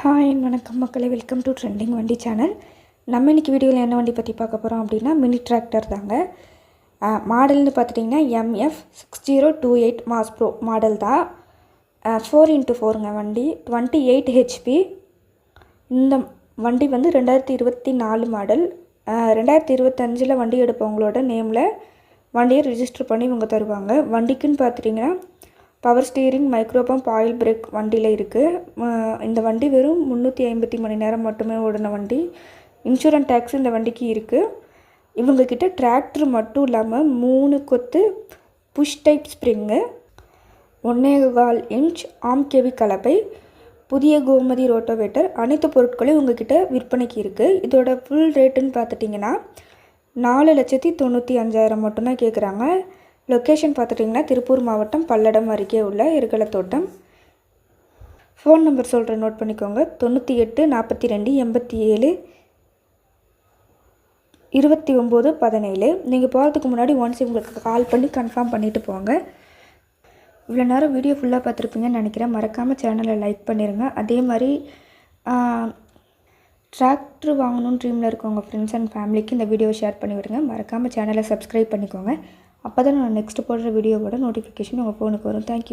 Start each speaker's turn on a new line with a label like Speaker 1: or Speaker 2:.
Speaker 1: Hi வணக்கம் மக்களே, welcome to trending வண்டி சேனல். நம்ம இன்றைக்கி வீடியோவில் என்ன வண்டி பற்றி பார்க்க போகிறோம் அப்படின்னா மினி டிராக்டர் தாங்க. மாடல்னு பார்த்துட்டிங்கன்னா MF6028 மாஸ் ப்ரோ மாடல் தான். 4x4ங்க வண்டி, 28 HP. இந்த வண்டி வந்து 2024 மாடல். 2025 வண்டி எடுப்பவங்களோட நேமில் வண்டியை ரிஜிஸ்டர் பண்ணி இவங்க தருவாங்க. வண்டிக்குன்னு பார்த்துட்டிங்கன்னா power steering, micro pump, oil break வண்டியில் இருக்குது. இந்த வண்டி வெறும் 350 மணி நேரம் மட்டுமே ஓடின வண்டி. இன்சூரன்ஸ் டேக்ஸ் இந்த வண்டிக்கு இருக்குது. இவங்கக்கிட்ட டிராக்டர் மட்டும் இல்லாமல் 3 கொத்து புஷ் டைப் ஸ்ப்ரிங்கு, 1.25 இன்ச் ஆம்கேவி கலப்பை, புதிய கோமதி ரோட்டோவேட்டர், அனைத்து பொருட்களும் இவங்கக்கிட்ட விற்பனைக்கு இருக்குது. இதோட ஃபுல் ரேட்டுன்னு பார்த்துட்டிங்கன்னா 4,95,000 மட்டும்தான் கேட்குறாங்க. லொக்கேஷன் பார்த்துட்டிங்கன்னா திருப்பூர் மாவட்டம் பல்லடம் அருகே உள்ள எருகலத்தோட்டம். ஃபோன் நம்பர் சொல்கிறேன், நோட் பண்ணிக்கோங்க. 98 42 87 29 17. நீங்கள் போகிறதுக்கு முன்னாடி ஒன்ஸ் உங்களுக்கு கால் பண்ணி கன்ஃபார்ம் பண்ணிவிட்டு போங்க. இவ்வளோ நேரம் வீடியோ ஃபுல்லாக பார்த்துருப்பீங்கன்னு நினைக்கிறேன். மறக்காமல் சேனலை லைக் பண்ணிடுங்க. அதே மாதிரி டிராக்டர் வாங்கணும்னு ட்ரீமில் இருக்கவங்க ஃப்ரெண்ட்ஸ் அண்ட் ஃபேமிலிக்கு இந்த வீடியோவை ஷேர் பண்ணி விடுங்க. மறக்காமல் சேனலை சப்ஸ்கிரைப் பண்ணிக்கோங்க. அப்போ தான் நான் நெக்ஸ்ட்டு போடுற வீடியோவோட நோட்டிஃபிகேஷன் உங்கள் ஃபோனுக்கு வரும். தேங்க்யூ.